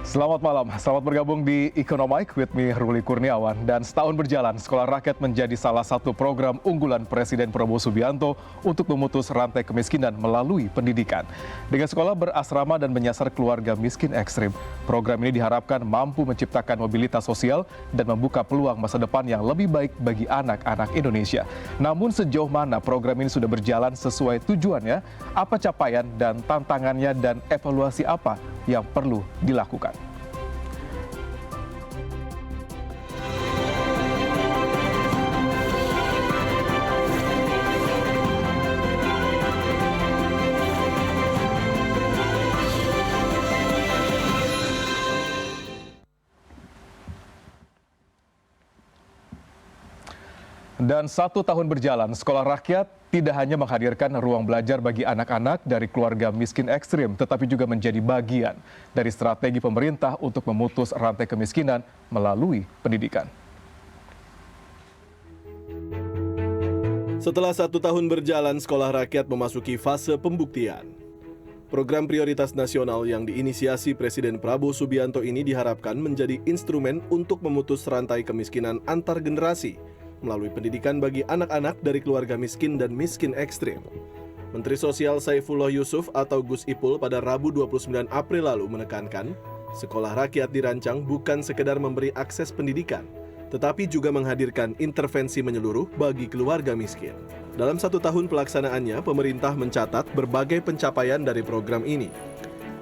Selamat malam, selamat bergabung di Economic with me, Ruli Kurniawan. Dan setahun berjalan, Sekolah Rakyat menjadi salah satu program unggulan Presiden Prabowo Subianto untuk memutus rantai kemiskinan melalui pendidikan. Dengan sekolah berasrama dan menyasar keluarga miskin ekstrim, program ini diharapkan mampu menciptakan mobilitas sosial dan membuka peluang masa depan yang lebih baik bagi anak-anak Indonesia. Namun sejauh mana program ini sudah berjalan sesuai tujuannya, apa capaian dan tantangannya, dan evaluasi apa yang perlu dilakukan. Dan 1 tahun berjalan, Sekolah Rakyat tidak hanya menghadirkan ruang belajar bagi anak-anak dari keluarga miskin ekstrim, tetapi juga menjadi bagian dari strategi pemerintah untuk memutus rantai kemiskinan melalui pendidikan. Setelah 1 tahun berjalan, Sekolah Rakyat memasuki fase pembuktian. Program prioritas nasional yang diinisiasi Presiden Prabowo Subianto ini diharapkan menjadi instrumen untuk memutus rantai kemiskinan antar generasi melalui pendidikan bagi anak-anak dari keluarga miskin dan miskin ekstrim. Menteri Sosial Saifullah Yusuf atau Gus Ipul pada Rabu 29 April lalu menekankan, Sekolah Rakyat dirancang bukan sekedar memberi akses pendidikan, tetapi juga menghadirkan intervensi menyeluruh bagi keluarga miskin. Dalam 1 tahun pelaksanaannya, pemerintah mencatat berbagai pencapaian dari program ini.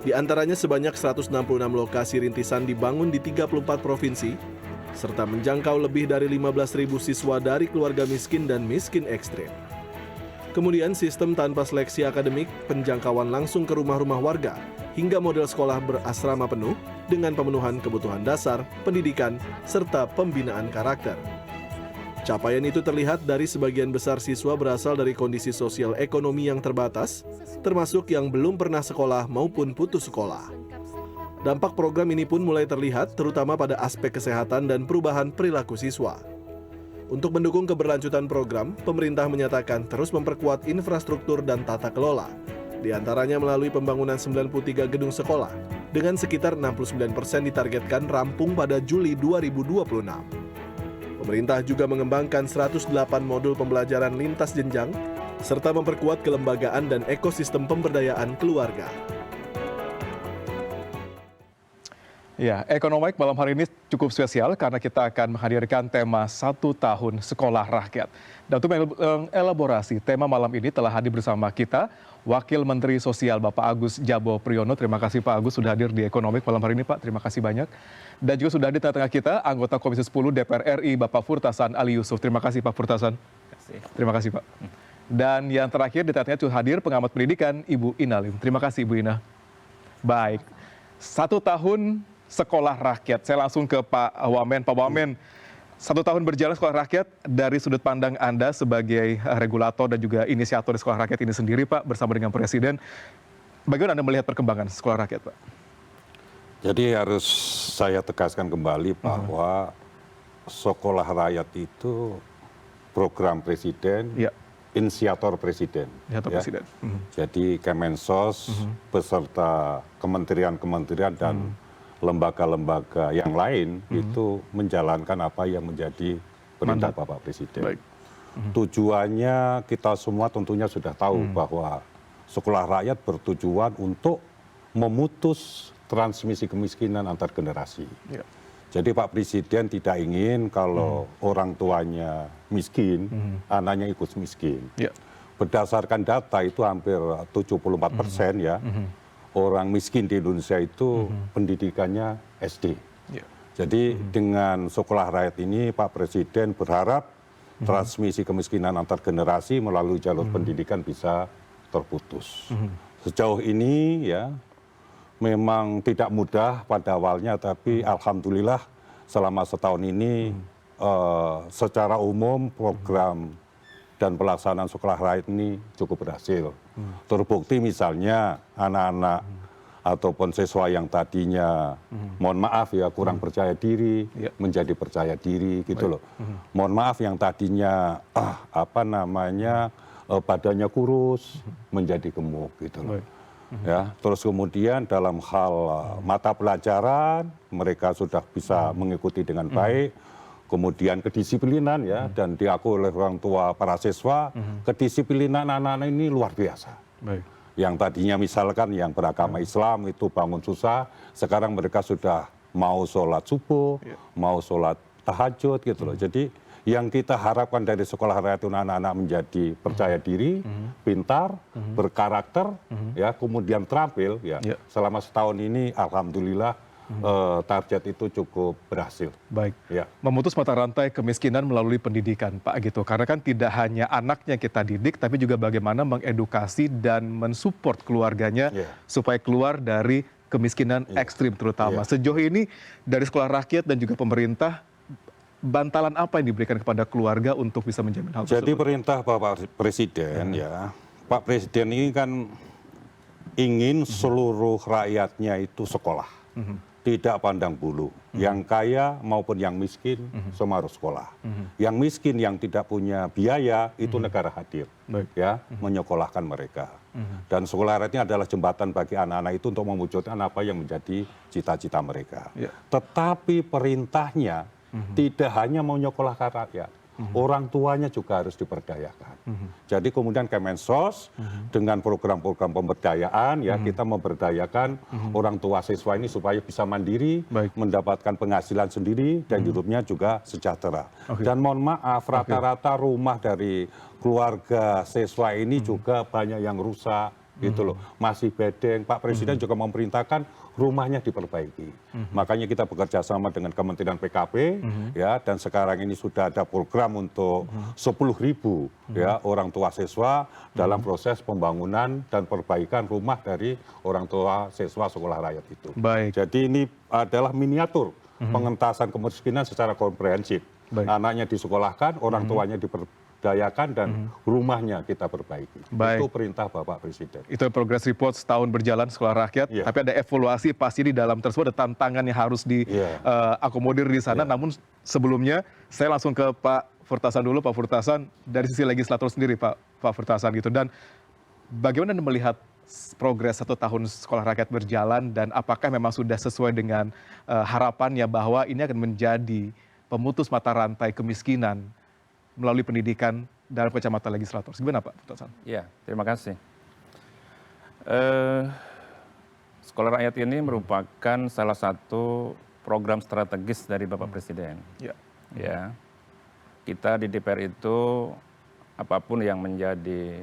Di antaranya sebanyak 166 lokasi rintisan dibangun di 34 provinsi, serta menjangkau lebih dari 15.000 siswa dari keluarga miskin dan miskin ekstrim. Kemudian sistem tanpa seleksi akademik, penjangkauan langsung ke rumah-rumah warga, hingga model sekolah berasrama penuh dengan pemenuhan kebutuhan dasar, pendidikan, serta pembinaan karakter. Capaian itu terlihat dari sebagian besar siswa berasal dari kondisi sosial ekonomi yang terbatas, termasuk yang belum pernah sekolah maupun putus sekolah. Dampak program ini pun mulai terlihat terutama pada aspek kesehatan dan perubahan perilaku siswa. Untuk mendukung keberlanjutan program, pemerintah menyatakan terus memperkuat infrastruktur dan tata kelola, di antaranya melalui pembangunan 93 gedung sekolah, dengan sekitar 69% ditargetkan rampung pada Juli 2026. Pemerintah juga mengembangkan 108 modul pembelajaran lintas jenjang, serta memperkuat kelembagaan dan ekosistem pemberdayaan keluarga. Ya, Economic malam hari ini cukup spesial karena kita akan menghadirkan tema 1 tahun Sekolah Rakyat. Dan untuk mengelaborasi tema malam ini telah hadir bersama kita Wakil Menteri Sosial Bapak Agus Jabo Priyono. Terima kasih Pak Agus sudah hadir di Economic malam hari ini Pak, terima kasih banyak. Dan juga sudah hadir di tengah-tengah kita anggota Komisi 10 DPR RI Bapak Furtasan Ali Yusuf. Terima kasih Pak Furtasan. Terima kasih Pak. Dan yang terakhir di tengah-tengah sudah hadir pengamat pendidikan Ibu Inalim. Terima kasih Ibu Ina. Baik, 1 tahun Sekolah Rakyat. Saya langsung ke Pak Wamen. Pak Wamen, 1 tahun berjalan Sekolah Rakyat, dari sudut pandang Anda sebagai regulator dan juga inisiator di Sekolah Rakyat ini sendiri Pak, bersama dengan Presiden, bagaimana Anda melihat perkembangan Sekolah Rakyat Pak? Jadi harus saya tegaskan kembali bahwa Sekolah Rakyat itu program Presiden, inisiator Presiden. Presiden. Jadi Kemensos beserta kementerian-kementerian dan lembaga-lembaga yang lain itu menjalankan apa yang menjadi perintah Bapak Presiden. Baik. Tujuannya kita semua tentunya sudah tahu bahwa Sekolah Rakyat bertujuan untuk memutus transmisi kemiskinan antar generasi. Jadi Pak Presiden tidak ingin kalau orang tuanya miskin, anaknya ikut miskin. Berdasarkan data itu hampir 74% ya. Orang miskin di Indonesia itu pendidikannya SD. Jadi dengan Sekolah Rakyat ini Pak Presiden berharap transmisi kemiskinan antar generasi melalui jalur pendidikan bisa terputus. Sejauh ini ya memang tidak mudah pada awalnya, tapi alhamdulillah selama setahun ini secara umum program dan pelaksanaan Sekolah Rakyat ini cukup berhasil. Terbukti misalnya anak-anak ataupun siswa yang tadinya mohon maaf ya kurang percaya diri menjadi percaya diri gitu loh. Mohon maaf yang tadinya badannya kurus menjadi gemuk gitu loh. Ya, terus kemudian dalam hal mata pelajaran mereka sudah bisa mengikuti dengan baik. Kemudian kedisiplinan ya dan diakui oleh orang tua para siswa, kedisiplinan anak-anak ini luar biasa. Baik. Yang tadinya misalkan yang beragama Islam itu bangun susah, sekarang mereka sudah mau sholat subuh, mau sholat tahajud gitu loh. Jadi yang kita harapkan dari sekolah rakyat itu anak-anak menjadi percaya diri, pintar, berkarakter, ya kemudian terampil. Ya selama setahun ini, alhamdulillah target itu cukup berhasil. Baik. Ya. Memutus mata rantai kemiskinan melalui pendidikan, Pak, gitu. Karena kan tidak hanya anaknya kita didik, tapi juga bagaimana mengedukasi dan mensupport keluarganya supaya keluar dari kemiskinan ekstrim terutama. Sejauh ini dari sekolah rakyat dan juga pemerintah, bantalan apa yang diberikan kepada keluarga untuk bisa menjamin hal tersebut? Jadi perintah Bapak Presiden ya, Pak Presiden ini kan ingin seluruh rakyatnya itu sekolah. Tidak pandang bulu, yang kaya maupun yang miskin semua harus sekolah. Yang miskin yang tidak punya biaya itu negara hadir, ya menyekolahkan mereka. Dan sekolah rakyat ini adalah jembatan bagi anak-anak itu untuk mewujudkan apa yang menjadi cita-cita mereka. Tetapi perintahnya tidak hanya mau menyekolahkan rakyat, orang tuanya juga harus diberdayakan. Jadi kemudian Kemensos dengan program-program pemberdayaan ya kita memberdayakan orang tua siswa ini supaya bisa mandiri, mendapatkan penghasilan sendiri dan hidupnya juga sejahtera. Dan mohon maaf rata-rata rumah dari keluarga siswa ini juga banyak yang rusak gitu loh, masih bedeng. Pak Presiden juga memerintahkan rumahnya diperbaiki. Makanya kita bekerja sama dengan Kementerian PKP ya dan sekarang ini sudah ada program untuk 10.000 ya orang tua siswa dalam proses pembangunan dan perbaikan rumah dari orang tua siswa sekolah rakyat itu. Jadi ini adalah miniatur pengentasan kemiskinan secara komprehensif. Anaknya disekolahkan, orang tuanya diberdayakan dan rumahnya kita perbaiki. Itu perintah Bapak Presiden. Itu progress report setahun berjalan sekolah rakyat, tapi ada evaluasi pasti di dalam tersebut, ada tantangan yang harus diakomodir di sana. Namun sebelumnya saya langsung ke Pak Furtasan dulu. Pak Furtasan, dari sisi legislator sendiri Pak Furtasan gitu, dan bagaimana Anda melihat progres 1 tahun sekolah rakyat berjalan dan apakah memang sudah sesuai dengan harapannya bahwa ini akan menjadi pemutus mata rantai kemiskinan melalui pendidikan dalam kacamata legislator. Gimana Pak Furtasan? Ya, terima kasih. Sekolah rakyat ini merupakan salah satu program strategis dari Bapak Presiden. Ya, kita di DPR itu apapun yang menjadi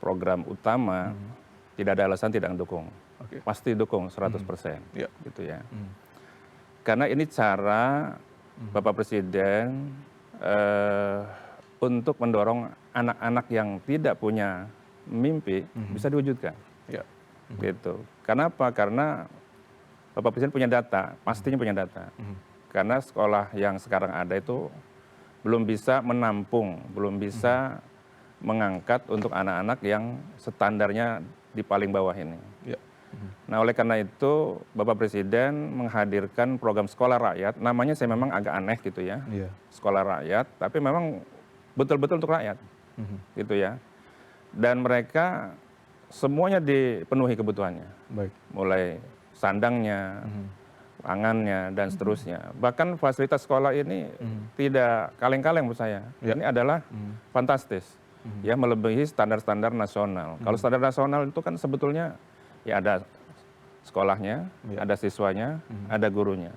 program utama, tidak ada alasan tidak mendukung. Pasti dukung 100%. Gitu ya. Karena ini cara Bapak Presiden untuk mendorong anak-anak yang tidak punya mimpi bisa diwujudkan. Gitu. Kenapa? Karena Bapak Presiden punya data, pastinya punya data. Karena sekolah yang sekarang ada itu belum bisa menampung, belum bisa mengangkat untuk anak-anak yang standarnya di paling bawah ini. Nah, oleh karena itu Bapak Presiden menghadirkan program sekolah rakyat, namanya saya memang agak aneh gitu ya, sekolah rakyat, tapi memang betul-betul untuk rakyat, gitu ya. Dan mereka semuanya dipenuhi kebutuhannya, mulai sandangnya, pangannya, dan seterusnya. Bahkan fasilitas sekolah ini tidak kaleng-kaleng menurut saya, ini adalah fantastis, ya melebihi standar-standar nasional. Kalau standar nasional itu kan sebetulnya ya ada sekolahnya, ada siswanya, ada gurunya.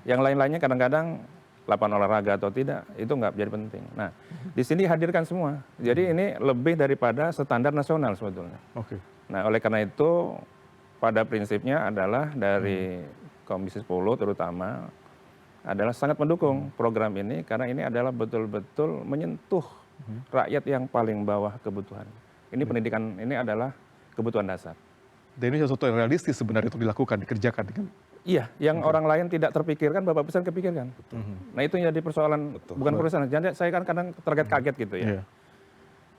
Yang lain-lainnya kadang-kadang lapangan olahraga atau tidak, itu nggak jadi penting. Nah, di sini hadirkan semua. Jadi ini lebih daripada standar nasional sebetulnya. Nah, oleh karena itu, pada prinsipnya adalah dari Komisi 10 terutama, adalah sangat mendukung program ini, karena ini adalah betul-betul menyentuh rakyat yang paling bawah kebutuhan. Ini pendidikan, ini adalah kebutuhan dasar. Dan ini sesuatu yang realistis sebenarnya untuk dilakukan, dikerjakan. Iya, yang orang lain tidak terpikirkan, Bapak Presiden kepikirkan. Nah itu yang jadi persoalan, bukan persoalan. Jadi saya kan kadang terkaget-kaget gitu ya.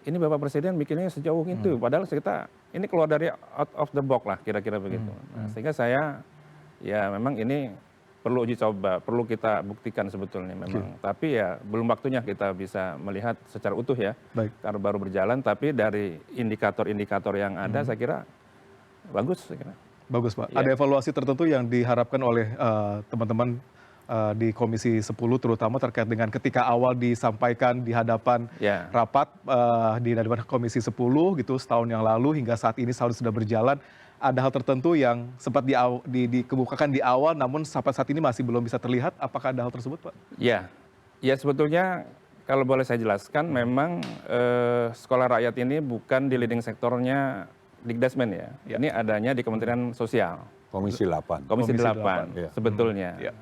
Ini Bapak Presiden bikinnya sejauh itu, padahal kita ini keluar dari out of the box lah, kira-kira begitu. Nah, sehingga saya, ya memang ini perlu uji coba, perlu kita buktikan sebetulnya memang. Tapi ya belum waktunya kita bisa melihat secara utuh ya, karena baru berjalan. Tapi dari indikator-indikator yang ada, saya kira bagus saya kira. Bagus Pak. Ya. Ada evaluasi tertentu yang diharapkan oleh teman-teman di Komisi 10 terutama terkait dengan ketika awal disampaikan di hadapan Ya. rapat di hadapan Komisi 10 gitu setahun yang lalu hingga saat ini setahun sudah berjalan, ada hal tertentu yang sempat dikemukakan di awal namun sampai saat ini masih belum bisa terlihat. Apakah ada hal tersebut Pak? Ya, ya sebetulnya kalau boleh saya jelaskan, memang sekolah rakyat ini bukan di leading sektornya Dikdasmen ya. Ini adanya di Kementerian Sosial. Komisi 8. Komisi 8 ya. sebetulnya. Ya.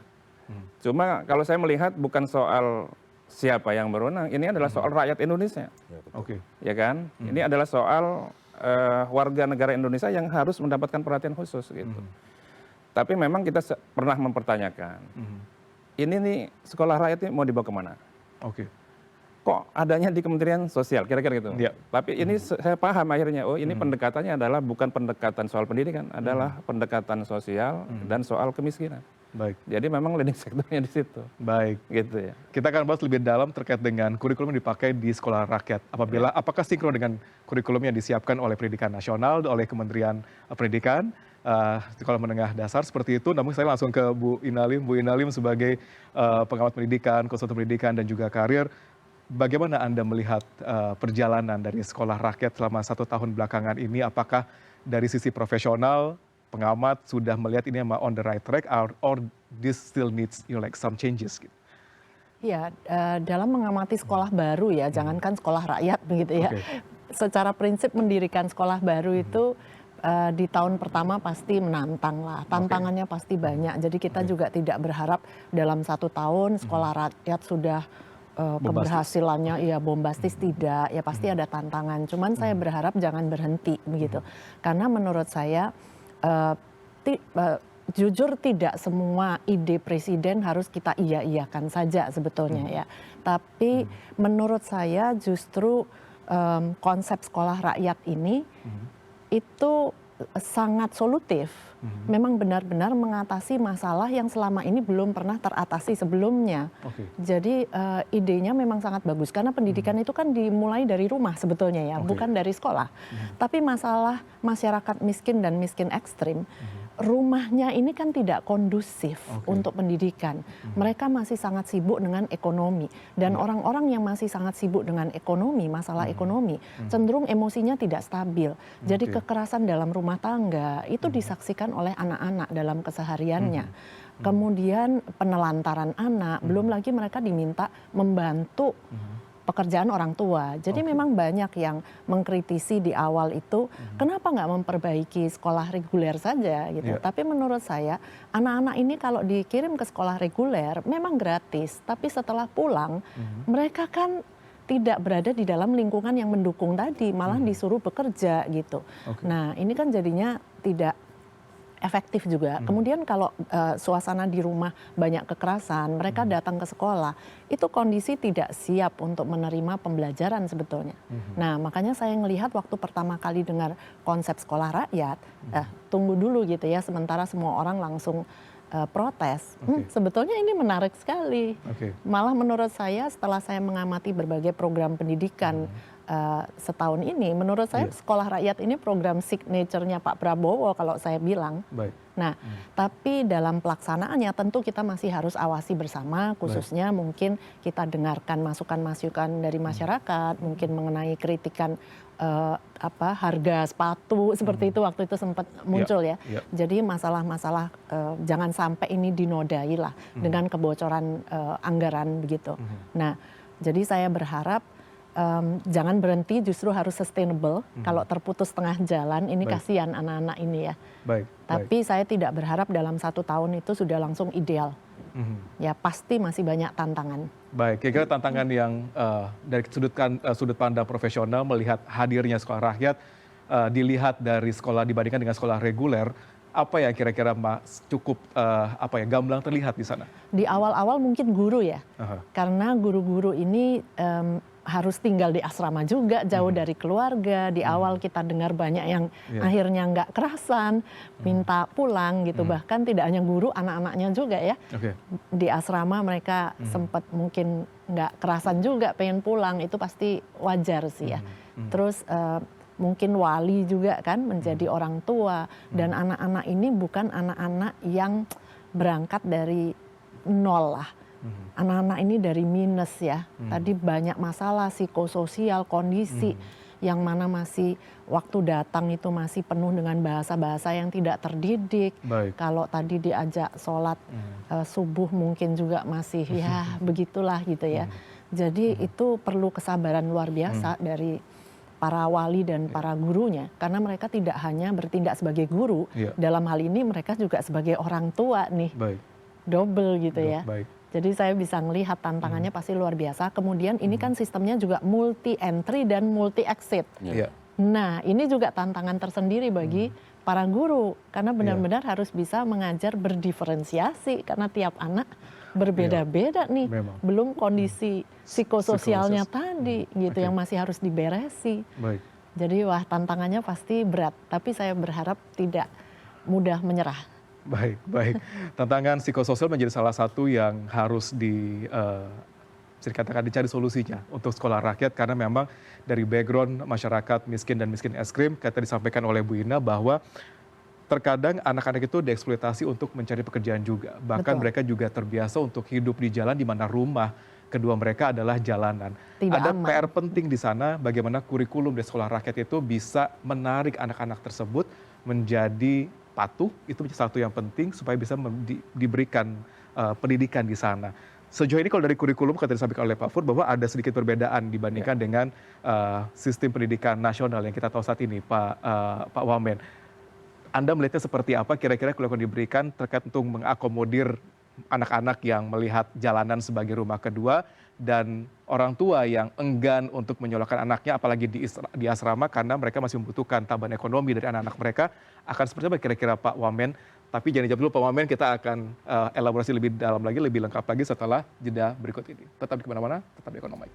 Cuma kalau saya melihat bukan soal siapa yang berwenang, ini adalah soal rakyat Indonesia. Oke. Ya kan? Ini adalah soal warga negara Indonesia yang harus mendapatkan perhatian khusus gitu. Tapi memang kita pernah mempertanyakan, ini nih sekolah rakyat ini mau dibawa kemana? Oke. Kok adanya di Kementerian Sosial, kira-kira gitu. Ya. Tapi ini saya paham akhirnya, oh ini pendekatannya adalah bukan pendekatan soal pendidikan, adalah pendekatan sosial dan soal kemiskinan. Baik. Jadi memang leading sektornya di situ. Baik. Gitu ya. Kita akan bahas lebih dalam terkait dengan kurikulum yang dipakai di sekolah rakyat. Apakah sinkron dengan kurikulum yang disiapkan oleh Pendidikan Nasional, oleh Kementerian Pendidikan, sekolah menengah dasar seperti itu. Namun saya langsung ke Bu Inalim. Bu Inalim sebagai pengamat pendidikan, konsultan pendidikan dan juga karir. Bagaimana Anda melihat perjalanan dari sekolah rakyat selama 1 tahun belakangan ini? Apakah dari sisi profesional, pengamat sudah melihat ini on the right track, or this still needs some changes? Gitu? Ya, dalam mengamati sekolah baru ya, jangankan sekolah rakyat begitu ya. Secara prinsip mendirikan sekolah baru itu di tahun pertama pasti menantang lah, tantangannya pasti banyak. Jadi kita juga tidak berharap dalam 1 tahun sekolah rakyat sudah keberhasilannya ya bombastis, tidak, ya pasti ada tantangan. Cuman saya berharap jangan berhenti begitu, karena menurut saya jujur tidak semua ide presiden harus kita iya-iyakan saja sebetulnya ya. Tapi menurut saya justru konsep sekolah rakyat ini itu sangat solutif. Memang benar-benar mengatasi masalah yang selama ini belum pernah teratasi sebelumnya. Jadi idenya memang sangat bagus karena pendidikan itu kan dimulai dari rumah sebetulnya ya, bukan dari sekolah. Tapi masalah masyarakat miskin dan miskin ekstrim, rumahnya ini kan tidak kondusif untuk pendidikan. Mereka masih sangat sibuk dengan ekonomi. Dan orang-orang yang masih sangat sibuk dengan ekonomi, masalah ekonomi, cenderung emosinya tidak stabil. Jadi kekerasan dalam rumah tangga itu disaksikan oleh anak-anak dalam kesehariannya. Kemudian penelantaran anak, belum lagi mereka diminta membantu pekerjaan orang tua. Jadi memang banyak yang mengkritisi di awal itu, kenapa nggak memperbaiki sekolah reguler saja gitu. Tapi menurut saya, anak-anak ini kalau dikirim ke sekolah reguler memang gratis, tapi setelah pulang mereka kan tidak berada di dalam lingkungan yang mendukung tadi, malah disuruh bekerja gitu. Nah, ini kan jadinya tidak efektif juga. Kemudian kalau suasana di rumah banyak kekerasan, mereka datang ke sekolah, itu kondisi tidak siap untuk menerima pembelajaran sebetulnya. Nah, makanya saya melihat waktu pertama kali dengar konsep sekolah rakyat, tunggu dulu gitu ya, sementara semua orang langsung protes. Sebetulnya ini menarik sekali. Malah menurut saya setelah saya mengamati berbagai program pendidikan setahun ini, menurut saya sekolah rakyat ini program signature-nya Pak Prabowo kalau saya bilang. Nah, tapi dalam pelaksanaannya tentu kita masih harus awasi bersama, khususnya mungkin kita dengarkan masukan-masukan dari masyarakat, mungkin mengenai kritikan harga sepatu seperti itu waktu itu sempat muncul ya. Jadi masalah-masalah jangan sampai ini dinodai lah dengan kebocoran anggaran begitu. Nah, jadi saya berharap jangan berhenti, justru harus sustainable. Kalau terputus tengah jalan, ini kasihan anak-anak ini ya. Tapi saya tidak berharap dalam 1 tahun itu sudah langsung ideal. Ya pasti masih banyak tantangan. Baik, kira-kira tantangan yang dari sudut pandang profesional melihat hadirnya sekolah rakyat, dilihat dari sekolah dibandingkan dengan sekolah reguler, apa yang kira-kira cukup gamblang terlihat di sana? Di awal-awal mungkin guru ya, karena guru-guru ini harus tinggal di asrama juga, jauh dari keluarga. Di awal kita dengar banyak yang akhirnya nggak kerasan, minta pulang gitu. Bahkan tidak hanya guru, anak-anaknya juga ya. Di asrama mereka sempat mungkin nggak kerasan juga, pengen pulang, itu pasti wajar sih ya. Terus mungkin wali juga kan menjadi orang tua, dan anak-anak ini bukan anak-anak yang berangkat dari nol lah. Anak-anak ini dari minus ya. Tadi banyak masalah psikososial, kondisi yang mana masih waktu datang itu masih penuh dengan bahasa-bahasa yang tidak terdidik. Baik. Kalau tadi diajak sholat subuh mungkin juga masih ya begitulah gitu ya. Jadi itu perlu kesabaran luar biasa dari para wali dan para gurunya, karena mereka tidak hanya bertindak sebagai guru, dalam hal ini mereka juga sebagai orang tua nih. Baik. Double gitu ya. Baik. Jadi saya bisa melihat tantangannya pasti luar biasa. Kemudian ini kan sistemnya juga multi entry dan multi exit. Iya. Nah, ini juga tantangan tersendiri bagi para guru, karena benar-benar harus bisa mengajar berdiferensiasi, karena tiap anak berbeda-beda nih. Memang. Belum kondisi psikososialnya Psikososis. tadi gitu yang masih harus diberesi. Baik. Jadi wah, tantangannya pasti berat, tapi saya berharap tidak mudah menyerah. Baik, baik. Tantangan psikososial menjadi salah satu yang harus bisa dikatakan dicari solusinya untuk sekolah rakyat, karena memang dari background masyarakat miskin dan miskin es krim, kata disampaikan oleh Bu Ina bahwa terkadang anak-anak itu dieksploitasi untuk mencari pekerjaan juga. Bahkan Betul. mereka juga terbiasa untuk hidup di jalan, di mana rumah kedua mereka adalah jalanan. Tidak Ada aman. PR penting di sana, bagaimana kurikulum di sekolah rakyat itu bisa menarik anak-anak tersebut menjadi patuh. Itu menjadi satu yang penting supaya bisa diberikan pendidikan di sana. Sejauh ini kalau dari kurikulum, kata disampaikan oleh Pak Fur, bahwa ada sedikit perbedaan dibandingkan dengan sistem pendidikan nasional yang kita tahu saat ini, Pak Wamen. Anda melihatnya seperti apa kira-kira kalau akan diberikan terkait untuk mengakomodir anak-anak yang melihat jalanan sebagai rumah kedua, dan orang tua yang enggan untuk menyekolahkan anaknya apalagi di asrama karena mereka masih membutuhkan tambahan ekonomi dari anak-anak mereka, akan seperti apa kira-kira Pak Wamen? Tapi jangan dijawab dulu Pak Wamen, kita akan elaborasi lebih dalam lagi, lebih lengkap lagi setelah jeda berikut ini. Tetap di kemana-mana, tetap di Ekonomi.